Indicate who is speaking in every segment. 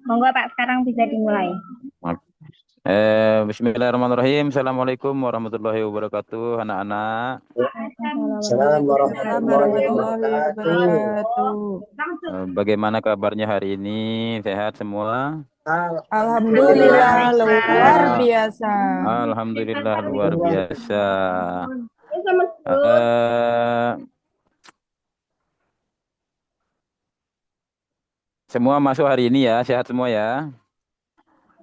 Speaker 1: Monggo Pak, sekarang bisa dimulai.
Speaker 2: Bismillahirrahmanirrahim. Assalamualaikum warahmatullahi wabarakatuh, anak-anak.
Speaker 1: Waalaikumsalam
Speaker 3: Assalamualaikum
Speaker 4: Waalaikumsalam
Speaker 3: warahmatullahi
Speaker 4: warahmatullahi
Speaker 3: wabarakatuh.
Speaker 4: wabarakatuh.
Speaker 2: Bagaimana kabarnya hari ini? Sehat semua?
Speaker 3: Alhamdulillah.
Speaker 4: Alhamdulillah luar
Speaker 3: Sehat.
Speaker 4: biasa.
Speaker 2: Alhamdulillah luar
Speaker 3: Luar
Speaker 2: biasa.
Speaker 3: biasa.
Speaker 2: Eh, Semua masuk hari ini ya, sehat semua ya.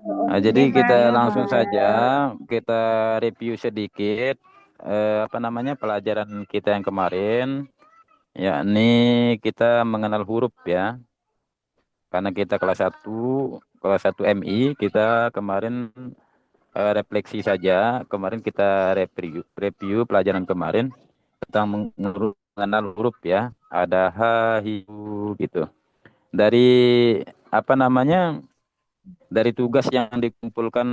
Speaker 2: Nah, jadi
Speaker 1: Iya
Speaker 2: kita
Speaker 1: Pak.
Speaker 4: Iya
Speaker 2: langsung saja
Speaker 4: Pak.
Speaker 2: kita review sedikit apa namanya pelajaran kita yang kemarin, yakni kita mengenal huruf ya. Karena kita kelas satu MI, kita kemarin refleksi saja. Kemarin kita review pelajaran kemarin tentang mengenal huruf ya. Ada H, Hi, U gitu. Dari apa namanya? Dari tugas yang dikumpulkan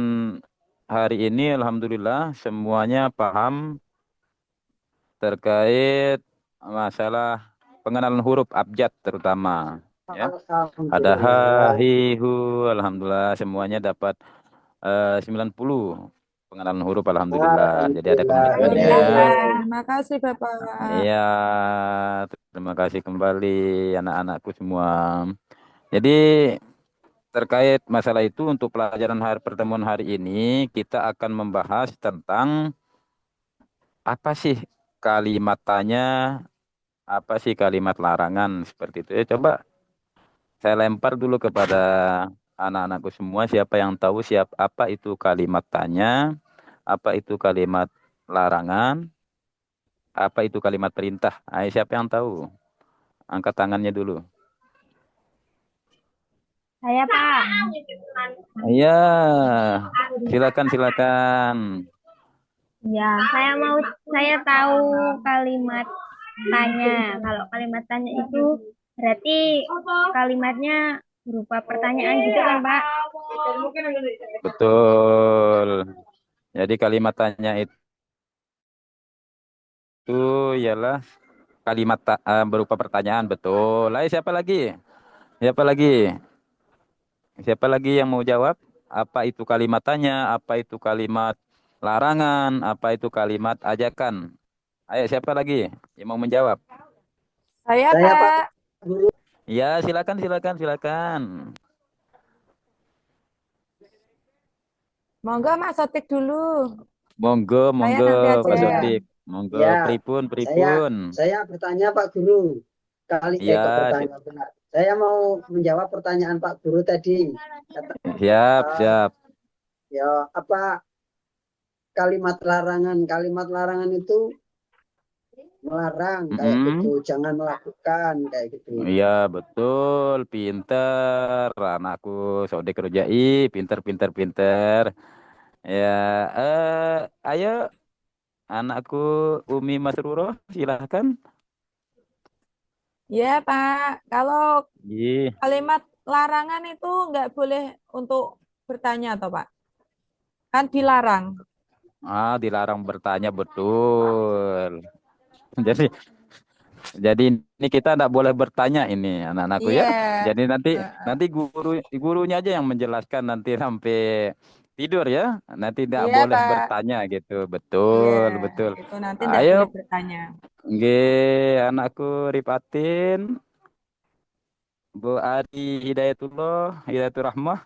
Speaker 2: hari ini, alhamdulillah semuanya paham terkait masalah pengenalan huruf abjad terutama. Ya, ada H,
Speaker 3: Alhamdulillah.
Speaker 2: Hi, Hu, alhamdulillah semuanya dapat 90 pengenalan huruf alhamdulillah. Jadi ada kemajuannya.
Speaker 4: Alhamdulillah. Makasih Bapak.
Speaker 2: Iya, terima kasih kembali anak-anakku semua. Jadi terkait masalah itu untuk pelajaran pertemuan hari ini kita akan membahas tentang apa sih kalimat tanya, apa sih kalimat larangan seperti itu. Ya, coba saya lempar dulu kepada anak-anakku semua siapa yang tahu apa itu kalimat tanya, apa itu kalimat larangan, apa itu kalimat perintah? Ayo, siapa yang tahu? Angkat tangannya dulu.
Speaker 1: Saya Pak.
Speaker 2: Iya, silakan silakan.
Speaker 1: Ya, saya tahu kalimat tanya. Kalau kalimat tanya itu berarti kalimatnya berupa pertanyaan gitu kan, Pak?
Speaker 2: Betul. Jadi kalimat tanya itu ialah kalimat berupa pertanyaan, betul. Lalu siapa lagi? Siapa lagi? Siapa lagi yang mau jawab? Apa itu kalimat tanya? Apa itu kalimat larangan? Apa itu kalimat ajakan? Ayo, siapa lagi yang mau menjawab?
Speaker 4: Saya
Speaker 3: Saya Pak
Speaker 4: Pak.
Speaker 3: Guru.
Speaker 2: Ya, silakan, silakan, silakan.
Speaker 4: Monggo Mas Sotik dulu.
Speaker 2: Monggo,
Speaker 4: Saya
Speaker 2: monggo,
Speaker 4: nanti
Speaker 2: Pak
Speaker 3: Ya,
Speaker 4: aja.
Speaker 2: Sodik. Monggo,
Speaker 3: ya.
Speaker 2: pripun,
Speaker 3: Saya
Speaker 2: pripun.
Speaker 3: saya bertanya Pak Guru. Kok
Speaker 2: Ya,
Speaker 3: bertanya benar. Saya mau menjawab pertanyaan Pak Guru tadi. Kata,
Speaker 2: siap,
Speaker 3: eh,
Speaker 2: siap.
Speaker 3: ya apa kalimat larangan? Kalimat larangan itu melarang kayak gitu,
Speaker 2: Mm-mm.
Speaker 3: jangan melakukan kayak gitu.
Speaker 2: Iya, betul. Pinter. Anakku Sodik Rojai, pinter, pinter, pinter. Ya, ayo anakku Umi Masruro, silahkan.
Speaker 4: Ya Pak. Kalau
Speaker 2: Iya.
Speaker 4: kalimat larangan itu nggak boleh untuk bertanya toh Pak. Kan dilarang.
Speaker 2: Dilarang bertanya betul. Jadi, jadi ini kita tidak boleh bertanya ini anak-anakku
Speaker 4: Iya.
Speaker 2: ya. Jadi nanti
Speaker 4: Heeh.
Speaker 2: nanti gurunya aja yang menjelaskan nanti sampai tidur ya. Nanti tidak
Speaker 4: Iya
Speaker 2: boleh
Speaker 4: Pak.
Speaker 2: bertanya gitu.
Speaker 4: Iya.
Speaker 2: Betul, betul.
Speaker 4: Itu nanti nggak boleh
Speaker 2: Ayo,
Speaker 4: bertanya.
Speaker 2: anakku Ripatin, Bu Ari Hidayatul Rahmah,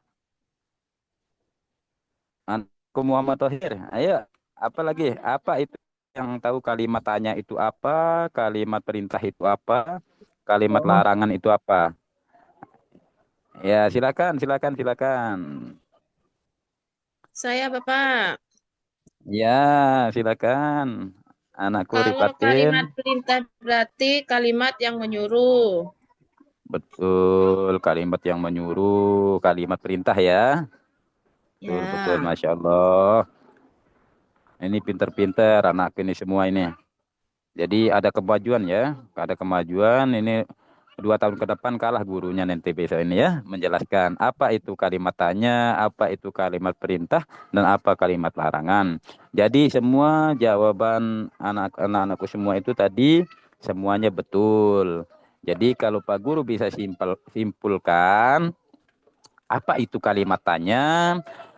Speaker 2: anakku Muhammad Tohir. Ayo, apa lagi? Apa itu yang tahu kalimat tanya itu apa? Kalimat perintah itu apa? Kalimat
Speaker 3: Oh,
Speaker 2: larangan itu apa? Ya, silakan, silakan, silakan.
Speaker 5: Saya Bapak,
Speaker 2: Ya, silakan. Anakku
Speaker 5: kalau
Speaker 2: Ripatin.
Speaker 5: kalimat perintah berarti kalimat yang menyuruh.
Speaker 2: Betul, kalimat yang menyuruh, kalimat perintah ya. Betul, betul,
Speaker 5: Ya,
Speaker 2: Masya Allah. Ini pinter-pinter anak ini semua ini. Jadi ada kemajuan ya, ada kemajuan. Ini 2 tahun ke depan kalah gurunya nanti besok ini ya, menjelaskan apa itu kalimat tanya, apa itu kalimat perintah, dan apa kalimat larangan. Jadi semua jawaban anak-anakku semua itu tadi semuanya betul. Jadi kalau Pak Guru bisa simpulkan, apa itu kalimat tanya?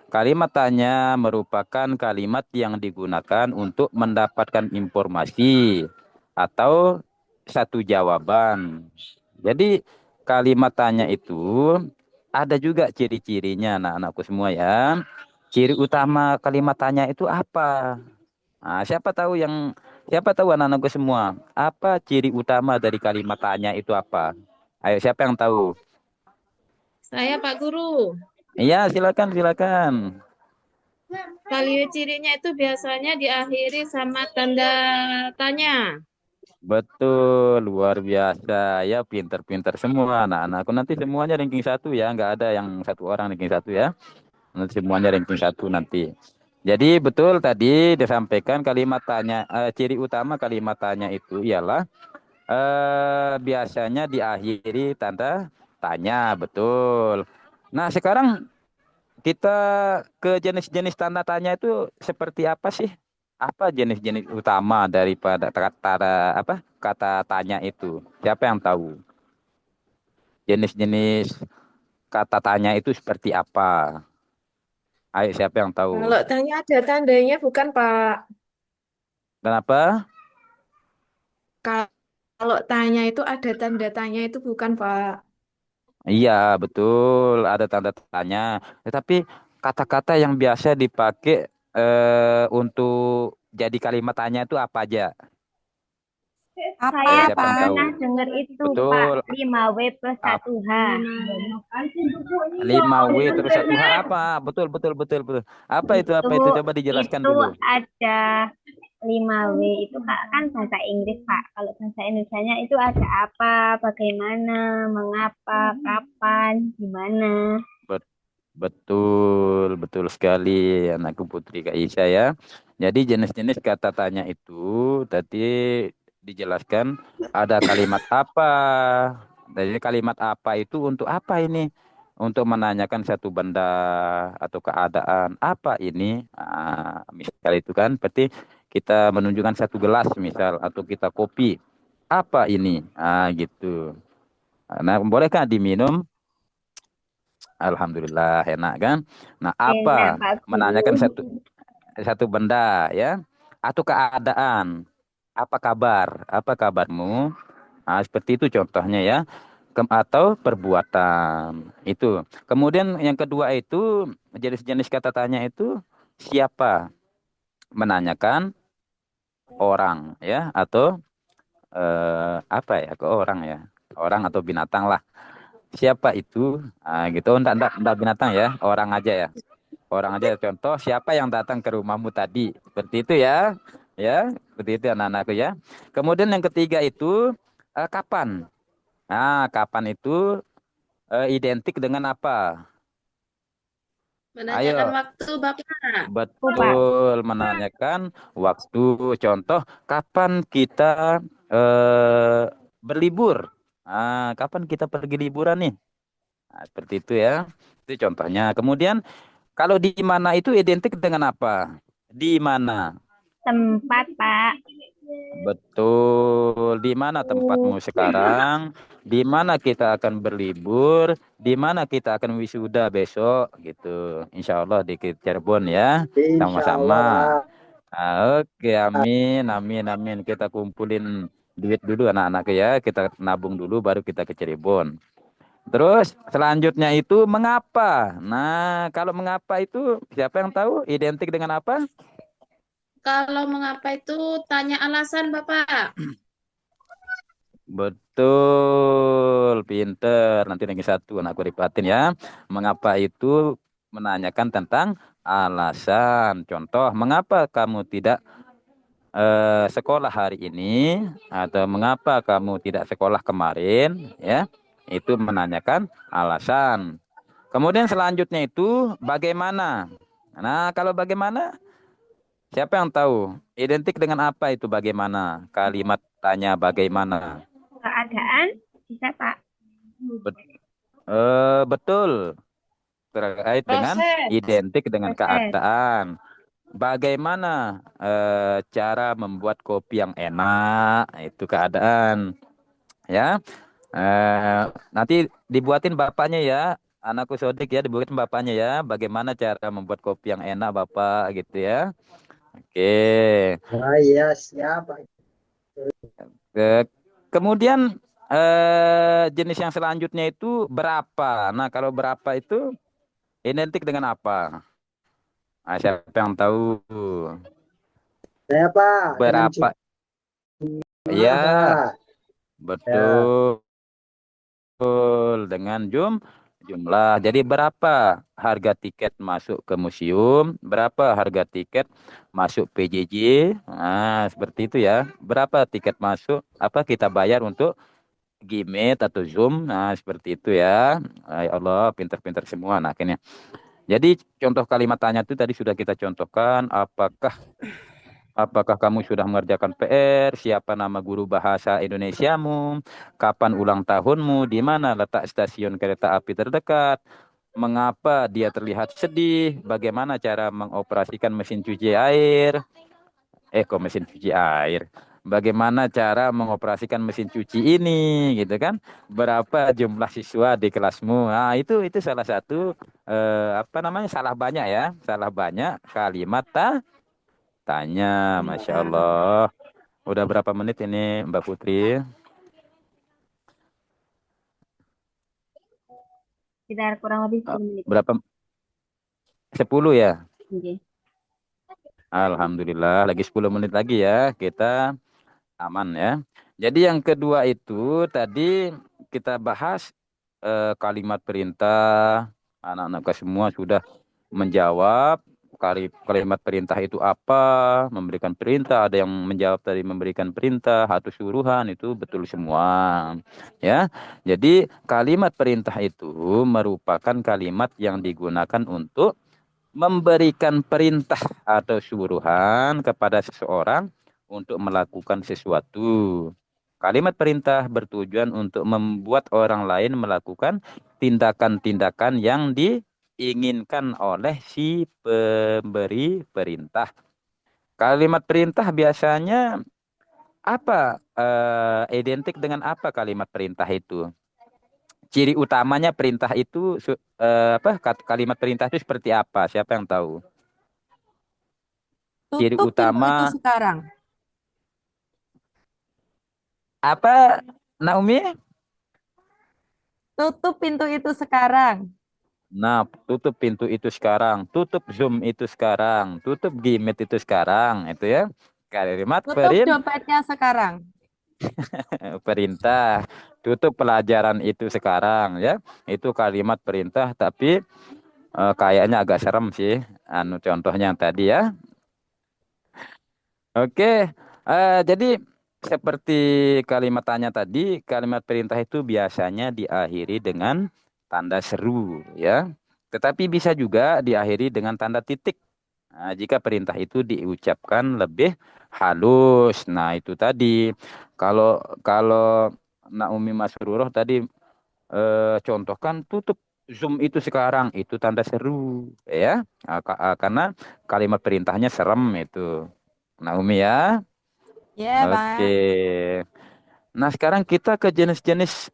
Speaker 2: Kalimat tanya merupakan kalimat yang digunakan untuk mendapatkan informasi atau satu jawaban. Jadi kalimat tanya itu ada juga ciri-cirinya anak-anakku semua ya. Ciri utama kalimat tanya itu apa? Nah, siapa tahu anak-anakku semua, apa ciri utama dari kalimat tanya itu apa? Ayo siapa yang tahu?
Speaker 5: Saya Pak Guru.
Speaker 2: Iya, silakan silakan.
Speaker 5: Cirinya itu biasanya diakhiri sama tanda tanya.
Speaker 2: Betul, luar biasa. Ya, pinter-pinter semua anak-anakku. Nanti semuanya ranking satu ya, nggak ada yang satu orang ranking satu ya. Nanti semuanya ranking satu nanti. Jadi betul tadi disampaikan kalimat tanya, ciri utama kalimat tanya itu ialah biasanya diakhiri tanda tanya, betul. Nah, sekarang kita ke jenis-jenis tanda tanya itu seperti apa sih? Apa jenis-jenis utama daripada kata tanya itu? Siapa yang tahu? Jenis-jenis kata tanya itu seperti apa? Ayo, siapa yang tahu?
Speaker 6: Kalau tanya ada tandanya bukan Pak.
Speaker 2: Kenapa?
Speaker 6: Kalau tanya itu ada tanda tanya itu bukan Pak.
Speaker 2: Iya, betul. Ada tanda tanya. Tetapi kata-kata yang biasa dipakai untuk jadi kalimat tanya itu apa aja?
Speaker 4: Apa,
Speaker 2: Ayo,
Speaker 1: Saya
Speaker 2: siapa yang
Speaker 4: Pak?
Speaker 2: tahu?
Speaker 1: pernah dengar itu, Pak.
Speaker 2: Betul.
Speaker 1: 5W plus
Speaker 2: Ap-
Speaker 1: 1H.
Speaker 2: 5W terus 1H apa? Betul, betul, betul, betul. Apa itu? Apa
Speaker 1: Itu
Speaker 2: itu? Coba dijelaskan
Speaker 1: itu
Speaker 2: dulu.
Speaker 1: ada 5W itu Kak, kan bahasa Inggris, Pak. Kalau bahasa Indonesianya itu ada apa, bagaimana, mengapa, kapan, gimana.
Speaker 2: Bet- Betul, betul sekali anakku Putri Kak Isya ya. Jadi jenis-jenis kata tanya itu tadi dijelaskan ada kalimat apa. Jadi kalimat apa itu untuk apa ini? Untuk menanyakan satu benda atau keadaan apa ini? Misal itu kan berarti kita menunjukkan satu gelas misal atau kita kopi. Apa ini? Gitu. Nah, bolehkah diminum? Alhamdulillah enak kan? Nah,
Speaker 1: Enak,
Speaker 2: apa?
Speaker 1: Pak
Speaker 2: Menanyakan
Speaker 1: Guru.
Speaker 2: satu benda ya atau keadaan. Apa kabar? Apa kabarmu? Nah, seperti itu contohnya ya. Atau perbuatan. Itu. Kemudian yang kedua itu jenis-jenis kata tanya itu siapa? Menanyakan orang ya atau apa ya ke orang ya. Orang atau binatang lah. Siapa itu? Gitu. Enggak binatang ya, orang aja ya. Orang aja contoh siapa yang datang ke rumahmu tadi. Seperti itu ya. Ya, seperti itu anak-anakku ya. Kemudian yang ketiga itu kapan? Nah, kapan itu identik dengan apa?
Speaker 5: Menanyakan
Speaker 2: Ayo,
Speaker 5: waktu Bapak.
Speaker 1: Oh, Pak.
Speaker 2: betul menanyakan waktu. Contoh, kapan kita eh, berlibur? Kapan kita pergi liburan nih? Nah, seperti itu ya. Itu contohnya. Kemudian kalau di mana itu identik dengan apa? Di mana?
Speaker 1: Tempat, Pak.
Speaker 2: Betul. Di mana tempatmu sekarang? Di mana kita akan berlibur? Di mana kita akan wisuda besok? Gitu. Insya Allah di Cirebon ya.
Speaker 3: Insya Allah,
Speaker 2: Sama-sama.
Speaker 3: Pak.
Speaker 2: Oke, amin, amin, amin. Kita kumpulin duit dulu anak-anak ya. Kita nabung dulu baru kita ke Cirebon. Terus selanjutnya itu mengapa? Nah, kalau mengapa itu siapa yang tahu identik dengan apa?
Speaker 5: Kalau mengapa itu tanya alasan Bapak.
Speaker 2: Betul, pinter. Nanti lagi satu anakku ripatin ya. Mengapa itu menanyakan tentang alasan. Contoh, mengapa kamu tidak sekolah hari ini atau mengapa kamu tidak sekolah kemarin ya? Itu menanyakan alasan. Kemudian selanjutnya itu bagaimana? Nah, kalau bagaimana, siapa yang tahu? Identik dengan apa itu bagaimana? Kalimat tanya bagaimana.
Speaker 1: Keadaan bisa, Pak.
Speaker 2: Betul. Terkait dengan
Speaker 5: Proses.
Speaker 2: identik dengan
Speaker 1: Proses.
Speaker 2: keadaan. Bagaimana cara membuat kopi yang enak? Itu keadaan. Ya. Nanti dibuatin bapaknya ya. Anakku Sodik ya, dibuatin bapaknya ya. Bagaimana cara membuat kopi yang enak Bapak gitu ya. Oke.
Speaker 3: Ah, iya, siap, Pak.
Speaker 2: Ke- Kemudian jenis yang selanjutnya itu berapa? Nah, kalau berapa itu identik dengan apa? Nah, siapa yang tahu
Speaker 3: Saya, Pak, dengan
Speaker 2: berapa?
Speaker 3: jumlah,
Speaker 2: Ya,
Speaker 3: Pak. Ya,
Speaker 2: betul. Dengan jumlah. Jadi berapa harga tiket masuk ke museum? Berapa harga tiket masuk PJJ? Nah, seperti itu ya. Berapa tiket masuk? Apa kita bayar untuk Gmeet atau Zoom? Nah, seperti itu ya. Ya Allah, pinter-pinter semua. Nah, akhirnya. Jadi contoh kalimat tanya itu tadi sudah kita contohkan. Apakah kamu sudah mengerjakan PR? Siapa nama guru bahasa Indonesiamu? Kapan ulang tahunmu? Di mana letak stasiun kereta api terdekat? Mengapa dia terlihat sedih? Bagaimana cara mengoperasikan mesin cuci air? Kok mesin cuci air? Bagaimana cara mengoperasikan mesin cuci ini, gitu kan? Berapa jumlah siswa di kelasmu? Nah, itu salah satu apa namanya? Salah banyak ya, salah banyak kalimat tanya, Masya
Speaker 4: Iya.
Speaker 2: Allah. Udah berapa menit ini Mbak Putri?
Speaker 1: Sekitar kurang lebih
Speaker 2: Eh,
Speaker 1: 10 menit.
Speaker 2: Berapa? 10 ya?
Speaker 1: Oke.
Speaker 2: Alhamdulillah, lagi 10 menit lagi ya. Kita aman ya. Jadi yang kedua itu tadi kita bahas kalimat perintah. Anak-anak semua sudah menjawab kalimat perintah itu apa, memberikan perintah, ada yang menjawab tadi memberikan perintah atau suruhan itu betul semua. Ya. Jadi kalimat perintah itu merupakan kalimat yang digunakan untuk memberikan perintah atau suruhan kepada seseorang untuk melakukan sesuatu. Kalimat perintah bertujuan untuk membuat orang lain melakukan tindakan-tindakan yang diinginkan oleh si pemberi perintah. Kalimat perintah biasanya apa? Identik dengan apa kalimat perintah itu? Ciri utamanya perintah itu apa? Kalimat perintah itu seperti apa? Siapa yang tahu? Ciri
Speaker 4: Tutup pintu itu
Speaker 2: utama
Speaker 4: sekarang.
Speaker 2: apa, Naomi?
Speaker 4: Tutup pintu itu sekarang.
Speaker 2: Nah, tutup pintu itu sekarang, tutup Zoom itu sekarang, tutup Gmeet itu sekarang, itu ya. Kalimat
Speaker 4: Tutup dompetnya sekarang.
Speaker 2: perintah, tutup pelajaran itu sekarang ya. Itu kalimat perintah tapi kayaknya agak serem sih. Anu contohnya yang tadi ya. Oke, jadi seperti kalimat tanya tadi, kalimat perintah itu biasanya diakhiri dengan tanda seru, ya. Tetapi bisa juga diakhiri dengan tanda titik. Nah, jika perintah itu diucapkan lebih halus. Nah, itu tadi. Kalau kalau Naomi Masruroh tadi contohkan tutup Zoom itu sekarang, itu tanda seru, ya. Karena kalimat perintahnya serem itu. Naomi ya.
Speaker 4: Ya,
Speaker 2: Oke.
Speaker 4: Pak.
Speaker 2: Nah, sekarang kita ke jenis-jenis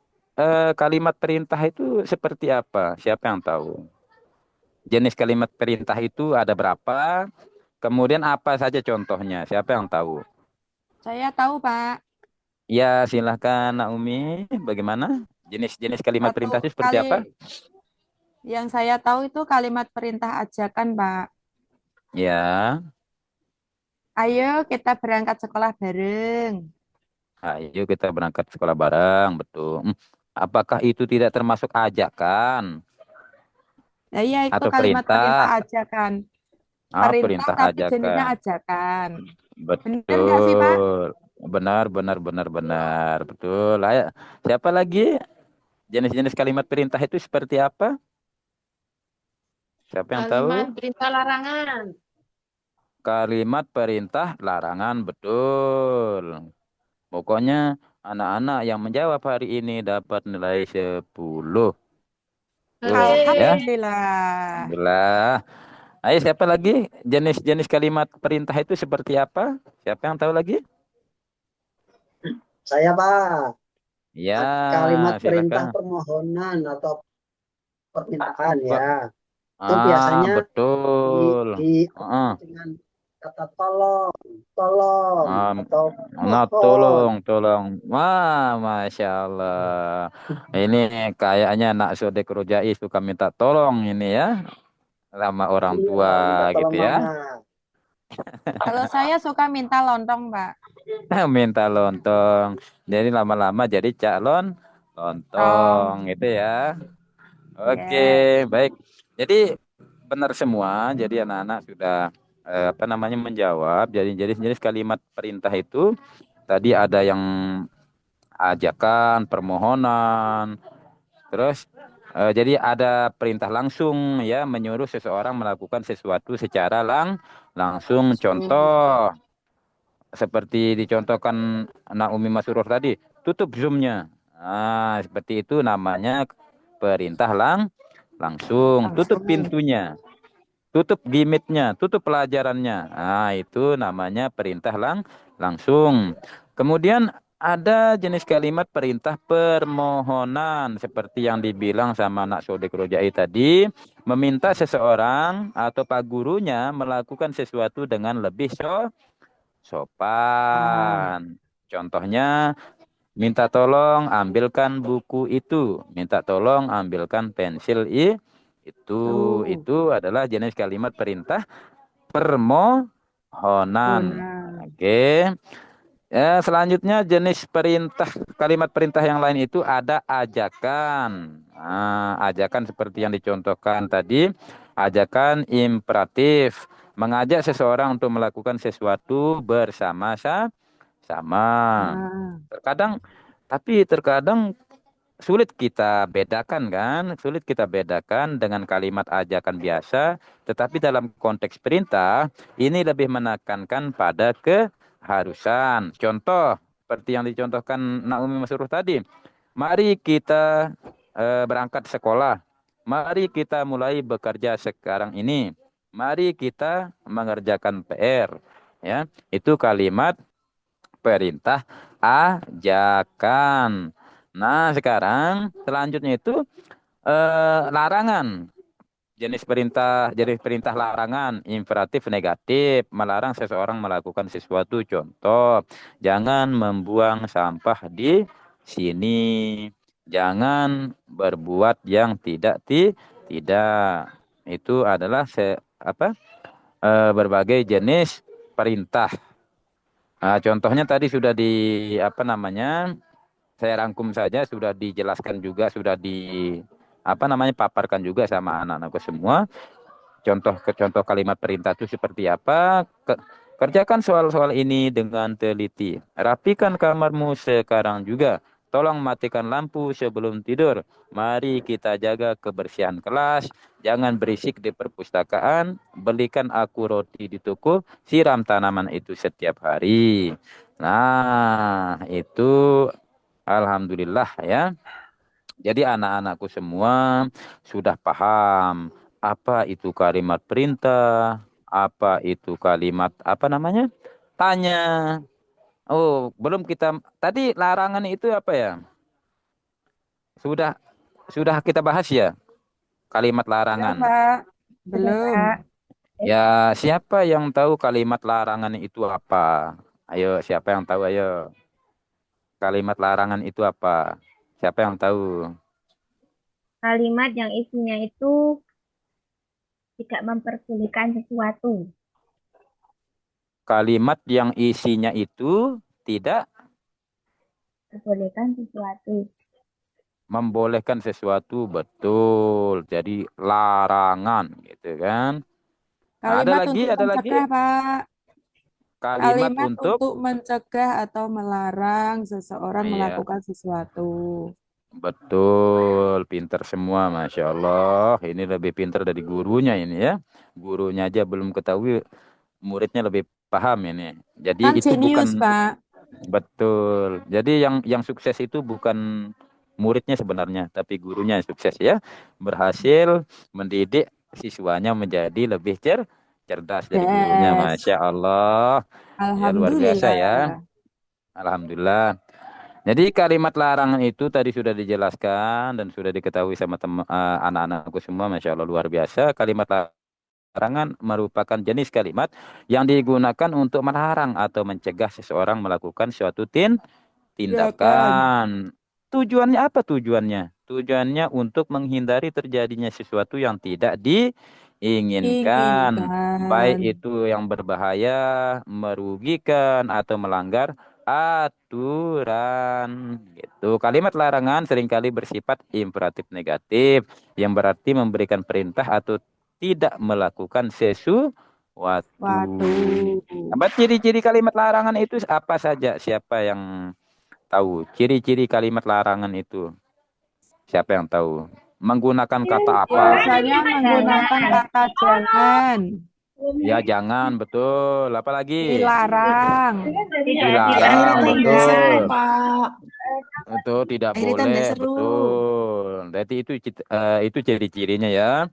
Speaker 2: kalimat perintah itu seperti apa? Siapa yang tahu? Jenis kalimat perintah itu ada berapa? Kemudian apa saja contohnya? Siapa yang tahu?
Speaker 4: Saya tahu, Pak.
Speaker 2: Ya, silahkan Naomi. Bagaimana? Jenis-jenis kalimat
Speaker 4: Satu
Speaker 2: perintah itu seperti
Speaker 4: kali
Speaker 2: apa?
Speaker 4: yang saya tahu itu kalimat perintah ajakan, Pak.
Speaker 2: Ya,
Speaker 4: Ayo kita berangkat sekolah bareng.
Speaker 2: ayo kita berangkat sekolah bareng, betul. Apakah itu tidak termasuk ajakan
Speaker 4: Nah, iya itu
Speaker 2: atau
Speaker 4: kalimat perintah
Speaker 2: perintah?
Speaker 4: ajakan.
Speaker 2: Ah,
Speaker 4: Perintah
Speaker 2: perintah
Speaker 4: tapi jenisnya
Speaker 2: ajakan.
Speaker 4: ajakan. Benar nggak sih, Pak?
Speaker 2: Betul. Benar, benar, benar, benar. Betul. Ayo. Siapa lagi? Jenis-jenis kalimat perintah itu seperti apa? Siapa yang tahu?
Speaker 5: Kalimat perintah larangan.
Speaker 2: Kalimat perintah larangan, betul. Pokoknya anak-anak yang menjawab hari ini dapat nilai 10. Tuh, ya.
Speaker 5: Oke.
Speaker 4: Alhamdulillah.
Speaker 2: Alhamdulillah. Ayo, siapa lagi? Jenis-jenis kalimat perintah itu seperti apa? Siapa yang tahu lagi?
Speaker 3: Saya, Pak.
Speaker 2: Ya,
Speaker 3: kalimat perintah
Speaker 2: silakan.
Speaker 3: permohonan atau permintaan
Speaker 2: Pe-
Speaker 3: ya. Itu biasanya
Speaker 2: Betul.
Speaker 3: diawali
Speaker 2: Heeh.
Speaker 3: dengan kata tolong, tolong,
Speaker 2: Um,
Speaker 3: atau
Speaker 2: nah,
Speaker 3: mohon.
Speaker 2: tolong, tolong. Wah, Masya Allah. Ini kayaknya nak Sodek Rojai suka minta tolong ini ya. Sama orang
Speaker 3: Iya,
Speaker 2: tua
Speaker 3: minta
Speaker 2: gitu
Speaker 3: tolong
Speaker 2: ya.
Speaker 3: mama.
Speaker 4: Kalau saya suka minta lontong, Pak.
Speaker 2: Minta lontong. Jadi lama-lama jadi calon lontong
Speaker 4: Tong.
Speaker 2: gitu ya. Oke,
Speaker 4: Ya.
Speaker 2: baik. Jadi benar semua. Jadi anak-anak sudah apa namanya menjawab. Jadi jenis kalimat perintah itu tadi ada yang ajakan, permohonan, terus jadi ada perintah langsung ya menyuruh seseorang melakukan sesuatu secara langsung. Contoh seperti dicontohkan Naomi Masurur tadi, tutup Zoom-nya. Nah, seperti itu namanya perintah langsung. Tutup
Speaker 4: Langsung.
Speaker 2: pintunya, tutup gimmitnya, tutup pelajarannya. Nah, itu namanya perintah langsung. Kemudian ada jenis kalimat perintah permohonan seperti yang dibilang sama Nak Sodek Rojai tadi, meminta seseorang atau pak gurunya melakukan sesuatu dengan lebih
Speaker 4: Ah.
Speaker 2: sopan. Contohnya, minta tolong ambilkan buku itu, minta tolong ambilkan pensil itu.
Speaker 4: Tuh.
Speaker 2: Itu adalah jenis kalimat perintah permohonan.
Speaker 4: Bona.
Speaker 2: Oke. Ya, selanjutnya jenis perintah kalimat perintah yang lain itu ada ajakan. Nah, ajakan seperti yang dicontohkan tadi, ajakan imperatif, mengajak seseorang untuk melakukan sesuatu bersama-sama.
Speaker 4: Ah.
Speaker 2: Terkadang sulit kita bedakan kan, sulit kita bedakan dengan kalimat ajakan biasa, tetapi dalam konteks perintah ini lebih menekankan pada keharusan. Contoh seperti yang dicontohkan Naomi Masruh tadi, mari kita berangkat sekolah, mari kita mulai bekerja sekarang ini, mari kita mengerjakan PR, ya itu kalimat perintah ajakan. Nah, sekarang selanjutnya itu larangan. Jenis perintah larangan, imperatif negatif, melarang seseorang melakukan sesuatu. Contoh, jangan membuang sampah di sini. Jangan berbuat yang tidak. Itu adalah berbagai jenis perintah. Nah, contohnya tadi sudah di apa namanya? Saya rangkum saja, sudah dijelaskan juga, sudah di apa namanya paparkan juga sama anak-anakku semua. Contoh kalimat perintah itu seperti apa? Kerjakan soal-soal ini dengan teliti. Rapikan kamarmu sekarang juga. Tolong matikan lampu sebelum tidur. Mari kita jaga kebersihan kelas. Jangan berisik di perpustakaan. Belikan aku roti di toko. Siram tanaman itu setiap hari. Nah, itu alhamdulillah ya. Jadi anak-anakku semua sudah paham apa itu kalimat perintah, apa itu kalimat apa namanya? Tanya. Oh, belum kita tadi larangan itu apa ya? Sudah sudah kita bahas ya kalimat
Speaker 4: Udah,
Speaker 2: larangan.
Speaker 4: Pak.
Speaker 1: Sudah,
Speaker 4: Belum.
Speaker 1: Kak.
Speaker 2: Ya, siapa yang tahu kalimat larangan itu apa? Ayo, siapa yang tahu? Ayo. Kalimat larangan itu apa? Siapa yang tahu?
Speaker 1: Kalimat yang isinya itu tidak memperbolehkan sesuatu.
Speaker 2: Kalimat yang isinya itu tidak
Speaker 1: Memperbolehkan sesuatu.
Speaker 2: membolehkan sesuatu, betul. Jadi larangan gitu kan. Nah,
Speaker 4: Kalimat untuk
Speaker 2: ada lagi
Speaker 4: mencegah, Pak.
Speaker 2: kalimat
Speaker 4: Kalimat
Speaker 2: untuk
Speaker 4: untuk mencegah atau melarang seseorang
Speaker 2: iya,
Speaker 4: melakukan sesuatu.
Speaker 2: betul. Pinter semua, Masya Allah. Ini lebih pinter dari gurunya ini ya. Gurunya aja belum ketahui, muridnya lebih paham ini.
Speaker 4: Kan
Speaker 2: Jadi itu
Speaker 4: jenius,
Speaker 2: bukan
Speaker 4: Pak.
Speaker 2: betul. Jadi yang sukses itu bukan muridnya sebenarnya, tapi gurunya yang sukses ya. Berhasil mendidik siswanya menjadi lebih cerdas dari gurunya.
Speaker 4: Yes.
Speaker 2: Masya Allah. Ya luar biasa ya.
Speaker 4: Alhamdulillah.
Speaker 2: Alhamdulillah. Jadi kalimat larangan itu tadi sudah dijelaskan dan sudah diketahui sama anak-anakku semua, Masya Allah luar biasa. Kalimat larangan merupakan jenis kalimat yang digunakan untuk melarang atau mencegah seseorang melakukan suatu
Speaker 4: Silakan.
Speaker 2: tindakan. Tujuannya apa tujuannya? Tujuannya untuk menghindari terjadinya sesuatu yang tidak diinginkan, baik
Speaker 4: Inginkan.
Speaker 2: itu yang berbahaya, merugikan atau melanggar aturan. Gitu. Kalimat larangan seringkali bersifat imperatif negatif yang berarti memberikan perintah atau tidak melakukan sesuatu.
Speaker 4: Waduh.
Speaker 2: Apa ciri-ciri kalimat larangan itu apa saja? Siapa yang tahu ciri-ciri kalimat larangan itu? Siapa yang tahu? Menggunakan kata apa?
Speaker 4: Biasanya menggunakan
Speaker 1: Jangan.
Speaker 4: kata jangan,
Speaker 2: Ya jangan, betul. Apalagi?
Speaker 4: dilarang,
Speaker 2: Dilarang,
Speaker 6: Akhirnya tanda seru,
Speaker 2: betul.
Speaker 6: Pak.
Speaker 2: Betul, tidak
Speaker 6: Akhirnya tanda
Speaker 2: boleh,
Speaker 6: seru.
Speaker 2: betul. Berarti itu ciri-cirinya ya.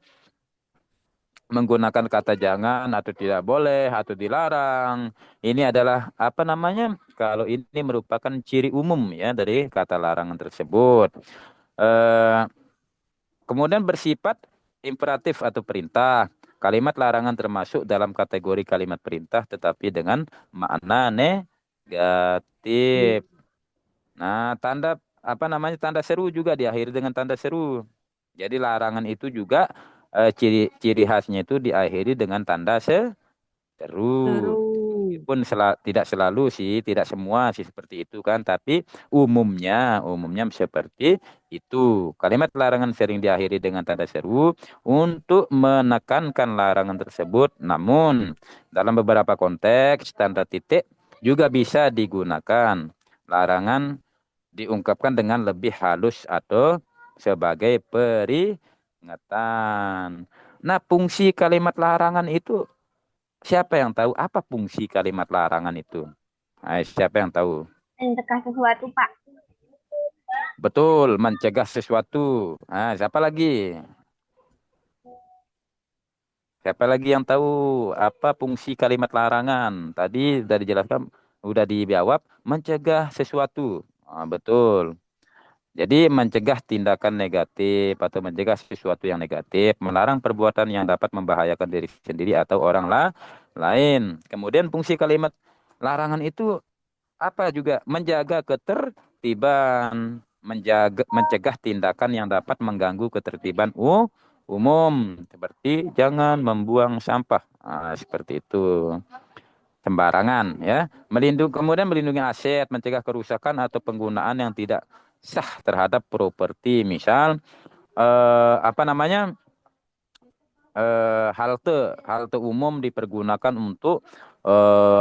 Speaker 2: Menggunakan kata jangan atau tidak boleh atau dilarang. Ini adalah apa namanya? Kalau ini merupakan ciri umum ya dari kata larangan tersebut. Eh, Kemudian bersifat imperatif atau perintah. Kalimat larangan termasuk dalam kategori kalimat perintah tetapi dengan makna negatif. Nah, tanda apa namanya? Tanda seru juga diakhiri dengan tanda seru. Jadi larangan itu juga ciri khasnya itu diakhiri dengan tanda seru.
Speaker 4: seru.
Speaker 2: Meskipun tidak selalu sih, tidak semua sih seperti itu kan, tapi umumnya seperti itu. Kalimat larangan sering diakhiri dengan tanda seru untuk menekankan larangan tersebut. Namun, dalam beberapa konteks, tanda titik juga bisa digunakan. Larangan diungkapkan dengan lebih halus atau sebagai peringatan. Nah, fungsi kalimat larangan itu siapa yang tahu apa fungsi kalimat larangan itu? Siapa yang tahu?
Speaker 1: Mencegah sesuatu, Pak.
Speaker 2: Betul, mencegah sesuatu. Siapa lagi? Siapa lagi yang tahu apa fungsi kalimat larangan? Tadi sudah dijelaskan, udah dijawab, mencegah sesuatu. Betul. Jadi mencegah tindakan negatif atau mencegah sesuatu yang negatif, melarang perbuatan yang dapat membahayakan diri sendiri atau orang lain. Kemudian fungsi kalimat larangan itu apa juga? Menjaga ketertiban, mencegah tindakan yang dapat mengganggu ketertiban umum, seperti jangan membuang sampah. Seperti itu. Sembarangan ya. Kemudian melindungi aset, mencegah kerusakan atau penggunaan yang tidak sah terhadap properti. Misal apa namanya? Halte umum dipergunakan untuk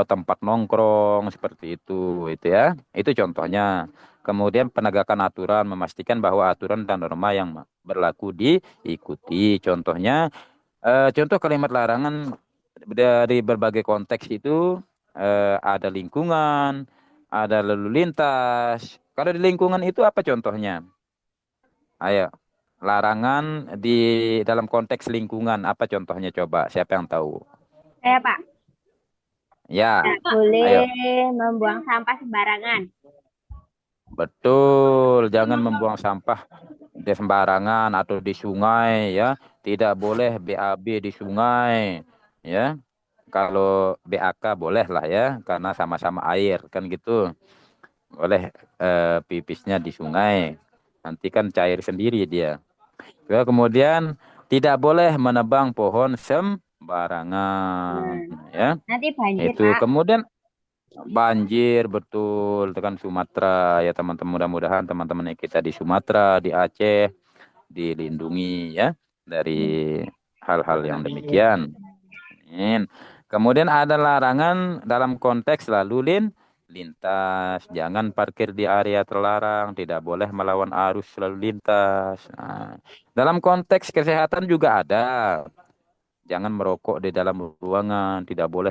Speaker 2: tempat nongkrong seperti itu ya. Itu contohnya. Kemudian penegakan aturan memastikan bahwa aturan dan norma yang berlaku diikuti. Contohnya contoh kalimat larangan dari berbagai konteks itu ada lingkungan, ada lalu lintas. Kalau di lingkungan itu apa contohnya? Ayo, larangan di dalam konteks lingkungan apa contohnya coba? Siapa yang tahu?
Speaker 1: Saya, Pak.
Speaker 2: Ya,
Speaker 1: Tidak boleh
Speaker 2: ayo.
Speaker 1: membuang sampah sembarangan.
Speaker 2: Betul, jangan membuang sampah di sembarangan atau di sungai ya. Tidak boleh BAB di sungai ya. Kalau BAK boleh lah ya, karena sama-sama air kan gitu. Boleh pipisnya di sungai. Nanti kan cair sendiri dia. Ya, kemudian tidak boleh menebang pohon sembarangan ya.
Speaker 1: Nanti banjir,
Speaker 2: Itu
Speaker 1: Pak.
Speaker 2: kemudian banjir betul tekan Sumatera ya teman-teman, mudah-mudahan teman-teman kita di Sumatera, di Aceh dilindungi ya dari hal-hal yang demikian. Kemudian ada larangan dalam konteks lalu lintas. Jangan parkir di area terlarang, tidak boleh melawan arus lalu lintas. Dalam konteks kesehatan juga ada. Jangan merokok di dalam ruangan, tidak boleh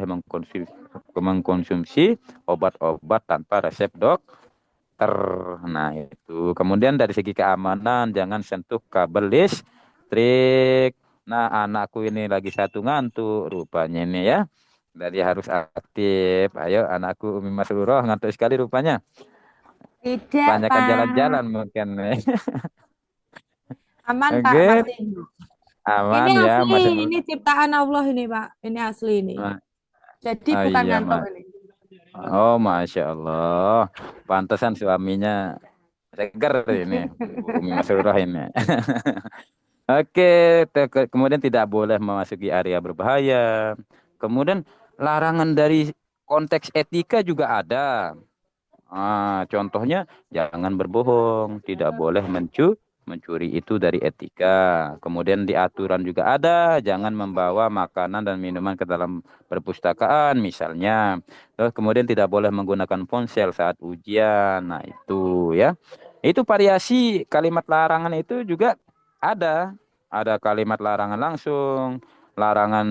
Speaker 2: mengkonsumsi obat-obat tanpa resep dokter. Nah, itu. Kemudian dari segi keamanan, jangan sentuh kabel listrik. Nah, anakku ini lagi satu ngantuk rupanya ini ya. Jadi harus aktif. Ayo anakku Umi Masruroh ngantuk sekali rupanya.
Speaker 4: Tidak,
Speaker 2: Banyakan
Speaker 4: Pak.
Speaker 2: jalan-jalan mungkin.
Speaker 4: Aman, Pak,
Speaker 2: Oke,
Speaker 4: masih. Ini
Speaker 2: aman ya,
Speaker 4: asli,
Speaker 2: masih.
Speaker 4: ini ciptaan Allah ini, Pak. Ini asli ini. Jadi
Speaker 2: Oh
Speaker 4: bukan
Speaker 2: iya,
Speaker 4: ngantuk
Speaker 2: Mak.
Speaker 4: ini.
Speaker 2: Oh, Masya Allah. Pantesan suaminya seger ini. Umi Masrurah ini. Oke, kemudian tidak boleh memasuki area berbahaya. Kemudian larangan dari konteks etika juga ada. Contohnya jangan berbohong, tidak boleh mencuri itu dari etika. Kemudian di aturan juga ada, jangan membawa makanan dan minuman ke dalam perpustakaan misalnya. Terus kemudian tidak boleh menggunakan ponsel saat ujian. Nah, itu ya. Itu variasi kalimat larangan itu juga ada. Ada kalimat larangan langsung, larangan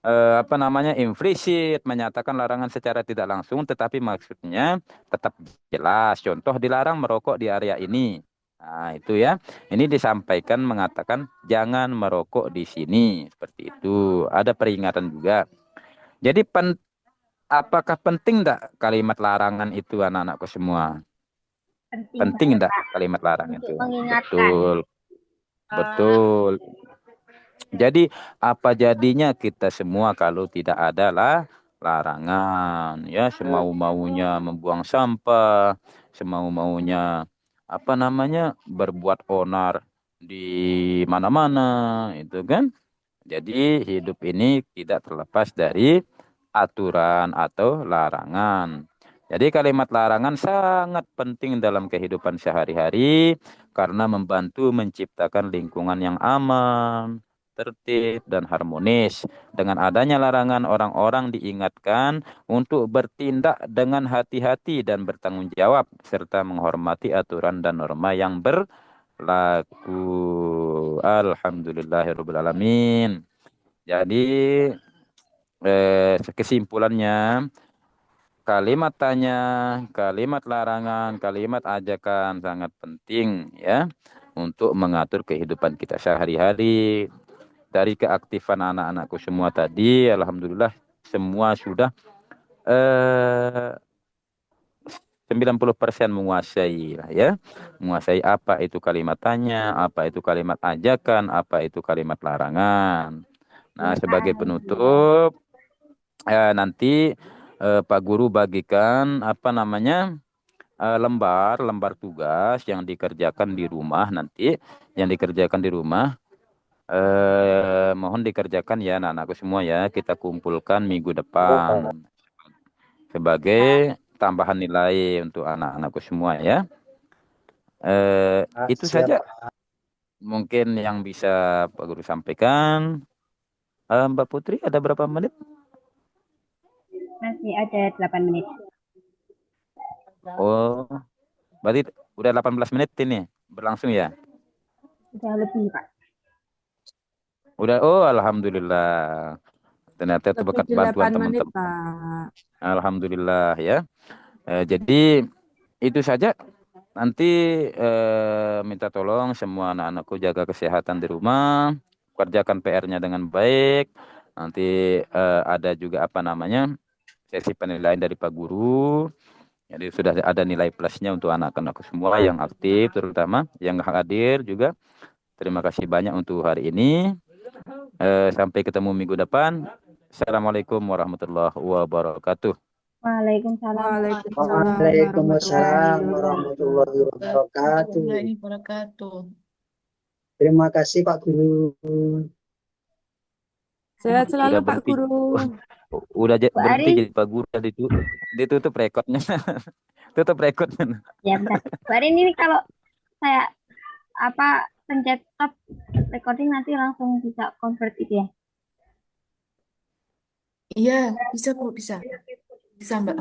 Speaker 2: apa namanya implisit, menyatakan larangan secara tidak langsung tetapi maksudnya tetap jelas. Contoh dilarang merokok di area ini. Nah, itu ya. Ini disampaikan mengatakan jangan merokok di sini. Seperti itu. Ada peringatan juga. Jadi apakah penting enggak kalimat larangan itu anak-anakku semua?
Speaker 1: Penting
Speaker 2: Penting
Speaker 1: banget,
Speaker 2: enggak
Speaker 1: Pak,
Speaker 2: kalimat larangan
Speaker 1: untuk
Speaker 2: itu?
Speaker 1: mengingatkan.
Speaker 2: Betul. Betul. Jadi apa jadinya kita semua kalau tidak ada larangan ya semau-maunya membuang sampah, semau-maunya apa namanya berbuat onar di mana-mana itu kan. Jadi hidup ini tidak terlepas dari aturan atau larangan. Jadi kalimat larangan sangat penting dalam kehidupan sehari-hari karena membantu menciptakan lingkungan yang aman, tertib, dan harmonis. Dengan adanya larangan, orang-orang diingatkan untuk bertindak dengan hati-hati dan bertanggung jawab, serta menghormati aturan dan norma yang berlaku. Alhamdulillahirrahmanirrahim. Jadi, kesimpulannya, kalimat tanya, kalimat larangan, kalimat ajakan sangat penting ya untuk mengatur kehidupan kita sehari-hari. Dari keaktifan anak-anakku semua tadi, alhamdulillah semua sudah eh 90% menguasai lah ya. Menguasai apa itu kalimat tanya, apa itu kalimat ajakan, apa itu kalimat larangan. Nah,
Speaker 1: Iya, Pak,
Speaker 2: sebagai
Speaker 1: alhamdulillah.
Speaker 2: penutup nanti Pak Guru bagikan apa namanya lembar tugas yang dikerjakan di rumah nanti, yang dikerjakan di rumah mohon dikerjakan ya anak-anakku semua ya. Kita kumpulkan minggu depan sebagai tambahan nilai untuk anak-anakku semua ya. Itu
Speaker 3: Siap,
Speaker 2: saja
Speaker 3: Pak.
Speaker 2: mungkin yang bisa Pak Guru sampaikan. Mbak Putri ada berapa menit?
Speaker 1: Masih ada 8 menit.
Speaker 2: Oh, berarti udah 18 menit ini berlangsung ya?
Speaker 1: Sudah lebih, Pak.
Speaker 2: Udah, oh alhamdulillah. Ternyata itu
Speaker 4: Lebih
Speaker 2: berkat bantuan
Speaker 4: 8 menit,
Speaker 2: teman-teman.
Speaker 4: Pak.
Speaker 2: Alhamdulillah ya. Jadi itu saja. Nanti minta tolong semua anak-anakku jaga kesehatan di rumah, kerjakan PR-nya dengan baik. Nanti ada juga apa namanya sesi penilaian dari Pak Guru. Jadi sudah ada nilai plusnya untuk anak-anakku semua yang aktif, terutama yang hadir juga. Terima kasih banyak untuk hari ini. Sampai ketemu minggu depan. Assalamualaikum warahmatullahi wabarakatuh.
Speaker 1: Waalaikumsalam
Speaker 4: Waalaikumsalam
Speaker 3: Waalaikumsalam
Speaker 4: warahmatullahi
Speaker 3: warahmatullahi
Speaker 4: wabarakatuh.
Speaker 3: wabarakatuh.
Speaker 5: Warahmatullahi wabarakatuh.
Speaker 3: Terima kasih Pak Guru.
Speaker 4: Sehat selalu,
Speaker 2: Udah
Speaker 4: Pak
Speaker 2: berhenti.
Speaker 4: Guru.
Speaker 2: Udah
Speaker 1: Bu
Speaker 2: berhenti
Speaker 1: Arin.
Speaker 2: jadi Pak Guru, ditutup rekodnya. Tutup rekodnya.
Speaker 1: Ya, bentar. Bu Arin, ini kalau saya pencet stop recording nanti langsung bisa convert itu ya.
Speaker 5: Iya, bisa Bu, bisa. Bisa Mbak.